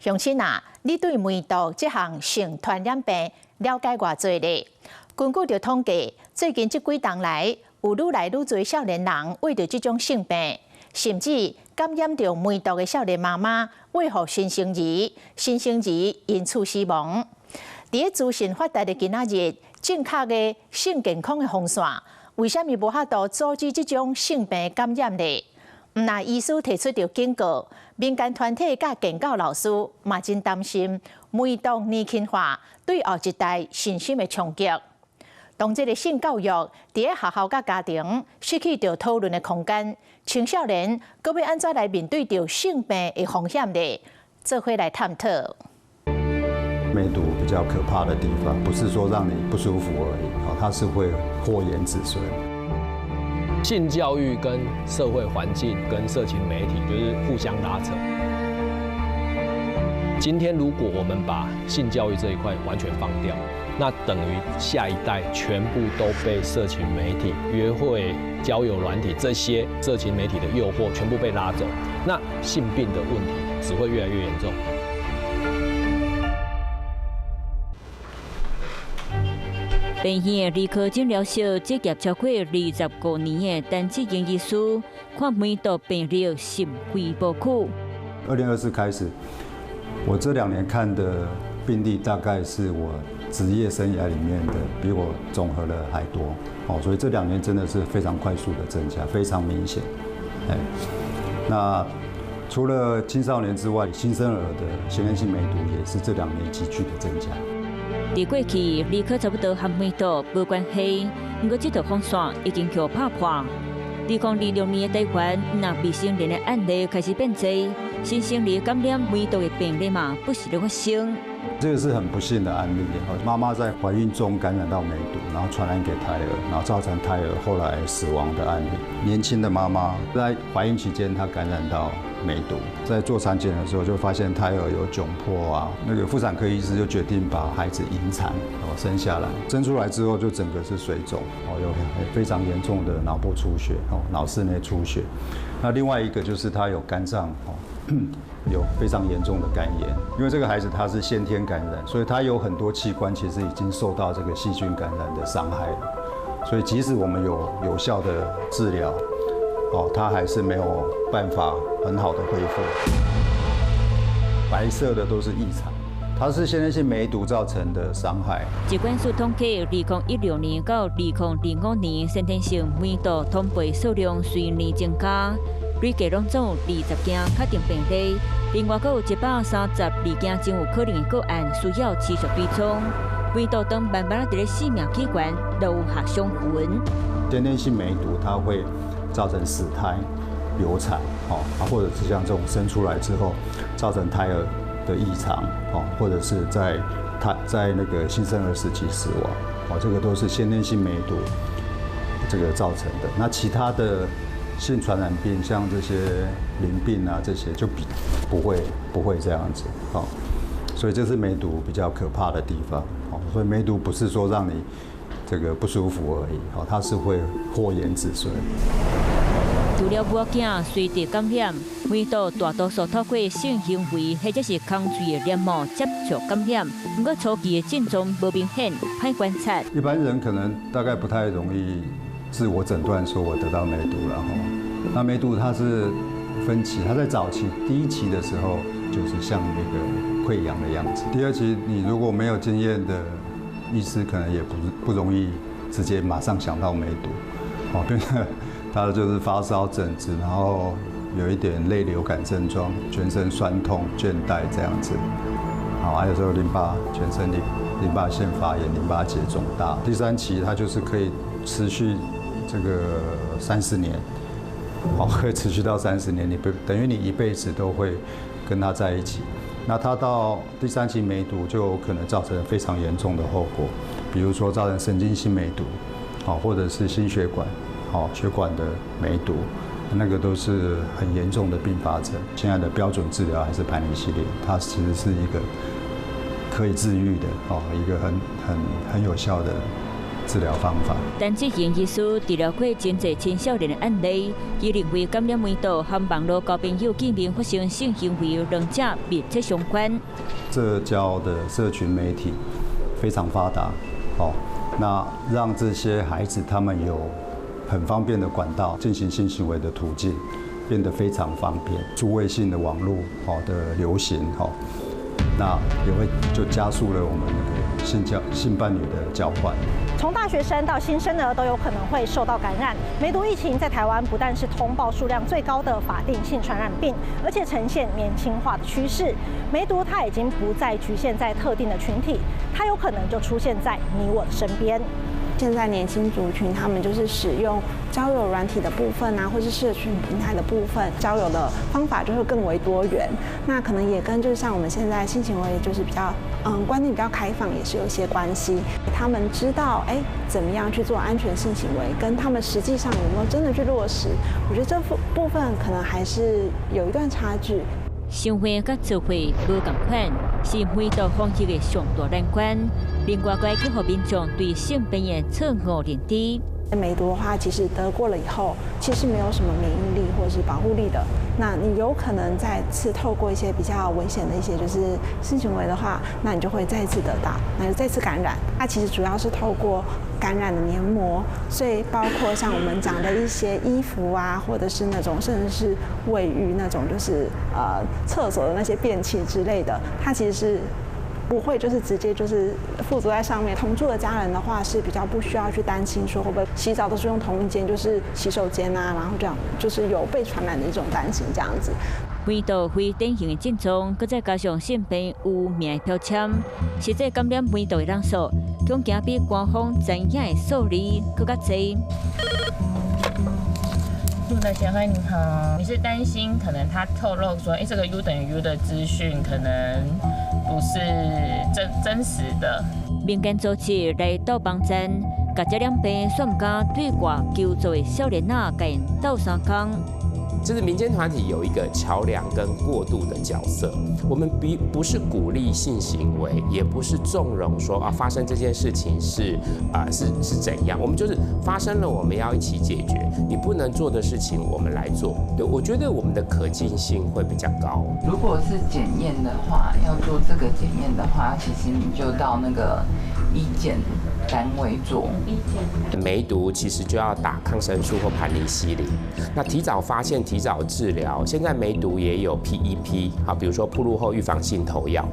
鄉親啊，你對梅毒這項性傳染病了解偌濟咧？根據着統計，最近這幾冬來，有愈來愈多少年人為着這種性病，甚至感染着梅毒的少年媽媽餵予新生兒，新生兒因此死亡。在資訊發達的今仔日，正確的性健康的風險，為什麼無法度阻止這種性病感染呢？唔那醫師提出着警告，民間團體甲健教老師嘛真擔心梅毒年輕化對後一代身心的衝擊。當這個性教育在學校甲家庭失去着討論的空間，青少年閣要安怎來面對着性病的風險呢？做伙來探討。梅毒比較可怕的地方，不是說讓你不舒服而已，它是會禍延子孫。性教育跟社會環境跟社群媒體就是互相拉扯。今天如果我們把性教育這一塊完全放掉，那等於下一代全部都被社群媒體、約會、交友軟體這些社群媒體的誘惑全部被拉走，那性病的問題只會越來越嚴重。病院兒科診療所執業超過25年的陳志英醫師，看梅毒病例甚為無懼。2024開始，我這2年看的病例大概是我職業生涯裡面的比我總和的還多，所以這2年真的是非常快速的增加，非常明顯。那除了青少年之外，新生兒的先天性梅毒也是這2年急劇的增加。在過去，兒科差不多和梅毒無關係，不過這條風險已經被打破。2026年的台灣，那未成年的案例開始變多，新生兒感染梅毒的病例嘛，不時的發生。這個是很不幸的案例，媽媽在懷孕中感染到梅毒，然後傳染給胎兒，然後造成胎兒後來死亡的案例。年輕的媽媽在懷孕期間，她感染到梅毒，在做產檢的時候就發現胎兒有窘迫啊，那個婦產科醫師就決定把孩子引產，生下來，生出來之後就整個是水腫，有非常嚴重的腦部出血，腦室內出血。那另外一個就是他有肝臟有非常嚴重的肝炎，因為這個孩子他是先天感染，所以他有很多器官其實已經受到這個細菌感染的傷害了，所以即使我們有效的治療，他還是沒有辦法很好的恢復。白色的都是異常，它是先天性梅毒造成的傷害。疾管署統計，2016年到2005年先天性梅毒通報數量隨年增加，累計攏總有20件確定病例，另外還有132件真有可能的個案需要持續追蹤。梅毒等慢慢在生命器官留下傷痕。先天性梅毒它會造成死胎、流產，或者是像這種生出來之後造成胎兒的異常，或者是在那個新生兒時期死亡，這個都是先天性梅毒這個造成的。那其他的性傳染病，像這些淋病啊，這些就不會這樣子，所以這是梅毒比較可怕的地方。所以梅毒不是說讓你這個不舒服而已，它是會禍延子孫。除了母仔隨着感染，梅毒大多數透過性行為或者是空嘴的黏膜接觸感染，不過初期的症狀無明顯，歹觀察。一般人可能大概不太容易自我診斷說我得到梅毒了。那梅毒它是分期，它在早期第1期的時候就是像那個潰瘍的樣子，第2期你如果沒有經驗的醫師，可能也不容易直接馬上想到梅毒，因為它就是發燒、疹子，然後有一點類流感症狀，全身痠痛、倦怠這樣子。還有時候全身淋巴腺發炎、淋巴結腫大。第3期它就是可以持續這個30年，可以持續到30年，等於你一輩子都會跟它在一起。那它到第3期梅毒就可能造成非常嚴重的後果，比如說造成神經性梅毒，或者是心血管。血管的梅毒，那個都是很嚴重的并發症。現在的標準治療還是盤尼西林，它其實是一個可以治癒的，一個很有效的治療方法。但這項醫師治療過真濟青少年的案例，伊認為感染梅毒和網絡交朋友見面發生性行為兩者密切相關。社交的社群媒體非常發達，那讓這些孩子他們有很方便的管道進行性行為的途徑變得非常方便。數位性的網絡的流行，那也會就加速了我們那個性伴侶的交換。從大學生到新生兒都有可能會受到感染。梅毒疫情在台灣不但是通報數量最高的法定性傳染病，而且呈現年輕化的趨勢。梅毒它已經不再局限在特定的群體，它有可能就出現在你我的身邊。现在年輕族群，他們就是使用交友軟體的部分啊，或是社群平台的部分，交友的方法就會更為多元。那可能也跟就是像我們現在性行為就是比較觀念比較開放，也是有一些關係。他們知道怎麼樣去做安全性行為，跟他們實際上有沒有真的去落實，我覺得這部分可能還是有一段差距。想法甲做法無同款，是梅毒防疫的上大難關。另外，該結合民眾對性病的錯誤認知。梅毒的話，其實得過了以後，其實沒有什麼免疫力或者是保護力的。那你有可能再次透過一些比較危險的一些就是性行為的話，那你就會再次得到，那就再次感染。它其實主要是透過感染的黏膜，所以包括像我們講的一些衣服啊，或者是那種甚至是衛浴那種就是廁所的那些便器之類的，它其實是不會就是直接就是附着在上面。同住的家人的話是比較不需要去擔心說會不會洗澡都是用同一間就是洗手間啊，然後這樣就是有被傳染的一種擔心這樣子。梅毒非典型的症狀，擱再加上性病有名的標籤，實際感染梅毒的人數，恐驚比官方知影的數字擱較濟。陸大姐，你好，你是擔心可能他透露說，這個 U 等於 U 的資訊可能不是真實的。民間組織來到幫站，甲這兩邊算唔敢對外求助的少年仔，甲因鬥相共。就是民間團體有一個橋梁跟過渡的角色，我們不是鼓勵性行為，也不是縱容說發生這件事情是怎樣，我們就是發生了，我們要一起解決。你不能做的事情，我們來做。對，我覺得我們的可近性會比較高。如果是檢驗的話，要做這個檢驗的話，其實你就到那個醫檢單位做。梅毒其實就要打抗生素或盘尼西林，那提早發現、提早治療。現在梅毒也有 PEP， 比如說暴露後預防性投藥。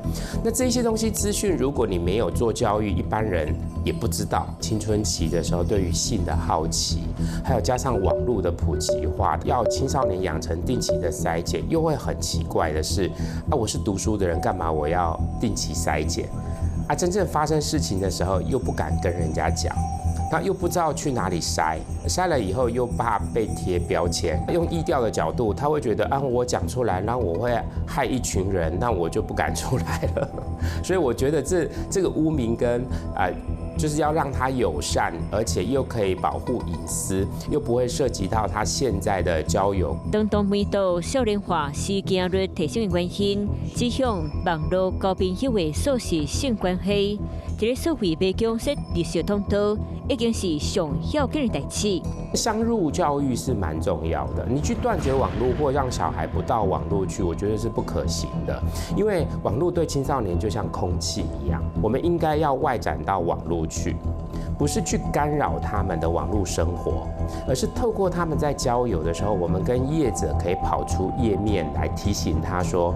那這些東西資訊，如果你沒有做教育，一般人也不知道。青春期的時候，對於性的好奇，還有加上網絡的普及化，要青少年養成定期的篩檢，又會很奇怪的是，我是讀書的人，幹嘛我要定期篩檢？真正發生事情的時候，又不敢跟人家講。那又不知道去哪裡篩了以後又怕被貼標籤。用疫調的角度，他會覺得我講出來，然後我會害一群人，那我就不敢出來了。所以我覺得這個污名跟就是要讓他友善，而且又可以保護隱私，又不會涉及到他現在的交友。當梅毒少年化事件率提升的原因，指向網絡交朋友的素食性關係。這個社會被強勢日常通道，已經是上要緊的代誌。相入教育是蠻重要的，你去斷絕網絡或讓小孩不到網絡去，我覺得是不可行的。因為網絡對青少年就像空氣一樣，我們應該要外展到網絡去，不是去干擾他們的網絡生活，而是透過他們在交友的時候，我們跟業者可以跑出頁面來提醒他說，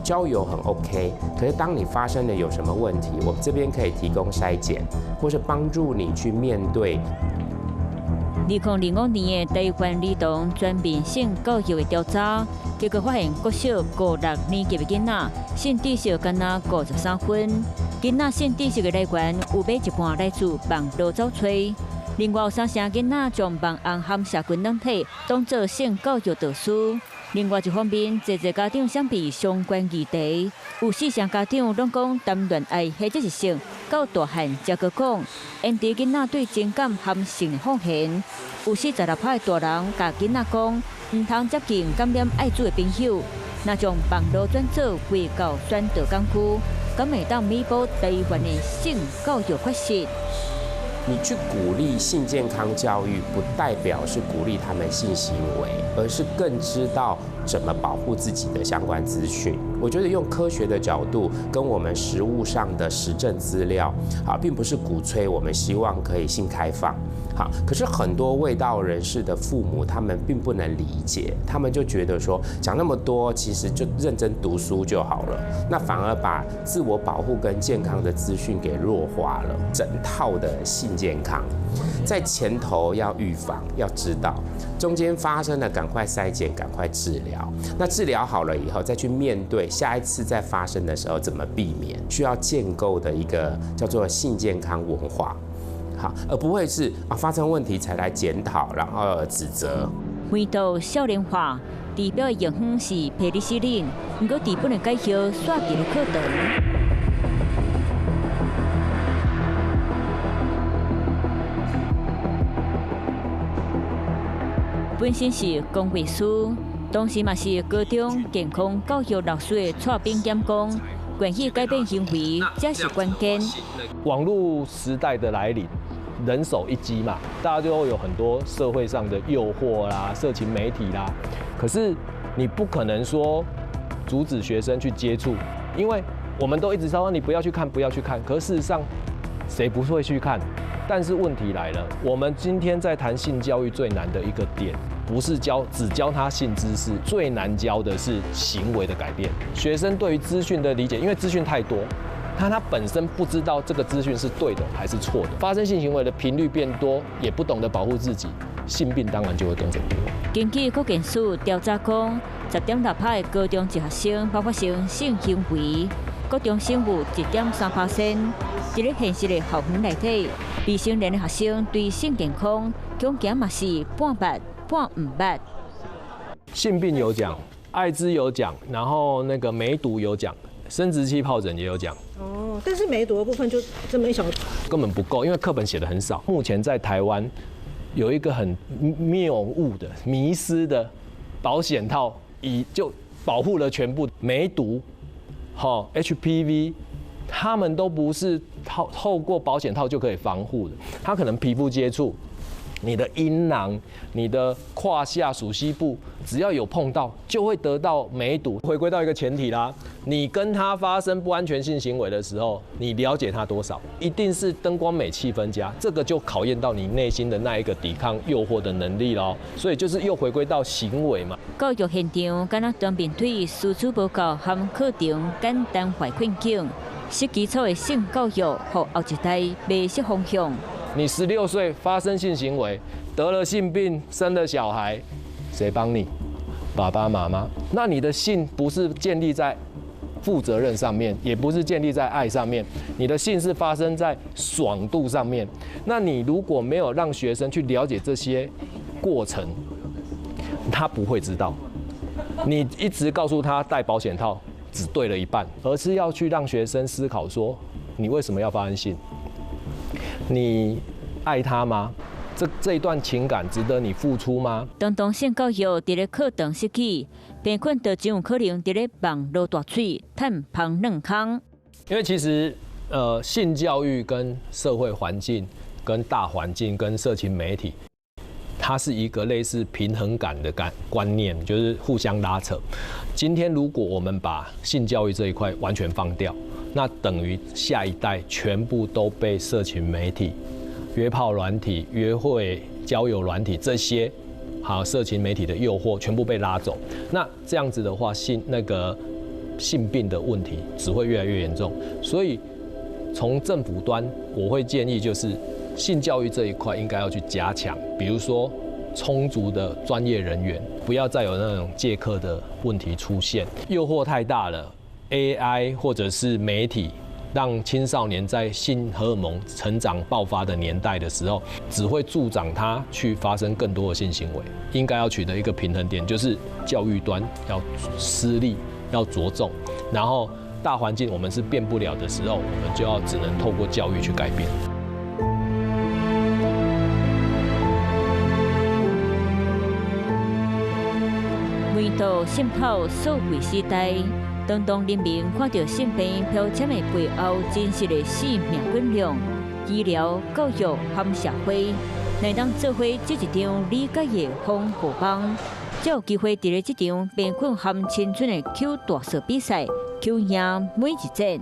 交友很 OK， 可是當你發生了有什麼問題，我們這邊可以提供篩檢，或是幫助你去面對。2005年的台灣兒童全面性教育的調查，結果發現國小5、6年級的囡仔性知識僅僅53分，囡仔性知識的來源有買一半來自網絡找找。另外有3成囡仔將網紅和社群軟體當作性教育導師。另外一方面，儕家長相比相關議題，有4成家長攏講談戀愛或者是性，到大漢才閣講，因佇囡仔對情感和性的奉獻。有46%的大人甲囡仔講，唔通接近感染艾滋的朋友，那將網絡轉做歸到選擇工具，敢會當彌補台灣的性教育缺失。你去鼓勵性健康教育，不代表是鼓勵他們性行為，而是更知道怎麼保護自己的相關資訊。我覺得用科学的角度跟我們實務上的實證資料，并不是鼓吹我們希望可以性開放。好，可是很多衛道人士的父母，他們並不能理解，他們就覺得說講那麼多，其實就認真讀書就好了，那反而把自我保護跟健康的資訊給弱化了。整套的性健康，在前頭要預防，要知道，中間發生了趕快篩檢，趕快治療。那治療好了以後，再去面對下一次再發生的時候怎麼避免，需要建構的一個叫做性健康文化。好，而不會是發生問題才來檢討，然後指責。回到少年化，治標的用法是培理適齡，不過治本的介紹煞在了課堂。本身是公衛師，同時嘛是高中健康教育老師的蔡炳炎講，關於改變行為，這是關鍵。網絡時代的來臨。人手一機嘛，大家就會有很多社會上的誘惑啦、色情媒體啦。可是你不可能說阻止學生去接觸，因為我們都一直說你不要去看，不要去看。可是事實上，誰不會去看？但是問題來了，我們今天在談性教育最難的一個點，不是只教他性知識，最難教的是行為的改變。學生對於資訊的理解，因為資訊太多。他本身不知道這個資訊是對的還是錯的，發生性行為的頻率變多，也不懂得保護自己，性病當然就會跟着多。根據國健署調查講，10.6%的高中職學生爆發生性行為，國中生有1.3%。在現實的校園內底，未成年的學生對性健康恐驚嘛是半捌半唔捌。性病有講，艾滋有講，然後那個梅毒有講。生殖器皰疹也有講哦，但是梅毒的部分就這麼一小，根本不夠，因為課本寫的很少。目前在台灣有一個很謬誤的、迷思的保險套，就保護了全部梅毒、HPV， 他們都不是透過保險套就可以防護的，它可能皮膚接觸。你的陰囊、你的胯下、屬膝部，只要有碰到，就會得到梅毒。回歸到一個前提啦，你跟他發生不安全性行為的時候，你了解他多少？一定是燈光美、氣氛佳，這個就考驗到你內心的那一個抵抗誘惑的能力咯。所以就是又回歸到行為嘛。教育現場敢若當面對輸出報告和課程簡單化困境，是基礎的性教育，和後一代迷失方向。你16歲發生性行為，得了性病，生了小孩，誰幫你？爸爸媽媽。那你的性不是建立在負責任上面，也不是建立在愛上面，你的性是發生在爽度上面。那你如果沒有讓學生去了解這些過程，他不會知道。你一直告訴他戴保險套，只對了一半，而是要去讓學生思考說，你為什麼要發生性？你愛他嗎？這一段情感值得你付出嗎？當性教育在咧課堂失去，貧困就真有可能在咧網絡大水，探旁冷坑。因為其實性教育跟社會環境、跟大環境、跟色情媒體，它是一個類似平衡感的觀念，就是互相拉扯。今天如果我們把性教育這一塊完全放掉，那等於下一代全部都被色情媒體、約炮軟體、約會交友軟體這些色情媒體的誘惑全部被拉走。那這樣子的話，性病的問題只會越來越嚴重。所以從政府端，我會建議就是性教育這一塊應該要去加強，比如說充足的專業人員，不要再有那種借課的問題出現。誘惑太大了。AI 或者是媒體，讓青少年在性荷爾蒙成長爆發的年代的時候，只會助長他去發生更多的性行為。應該要取得一個平衡點，就是教育端要施力，要着重，然後大環境我們是變不了的時候，我們就要只能透過教育去改變。回到滲透數位時代。當人民看到性病標籤的背後真實的生命滾量，醫療、教育和社會，乃當做伙這一場理解的風暴棒，才有機會在這場貧困和青春的 Q 大賽比賽，Q 贏每一戰。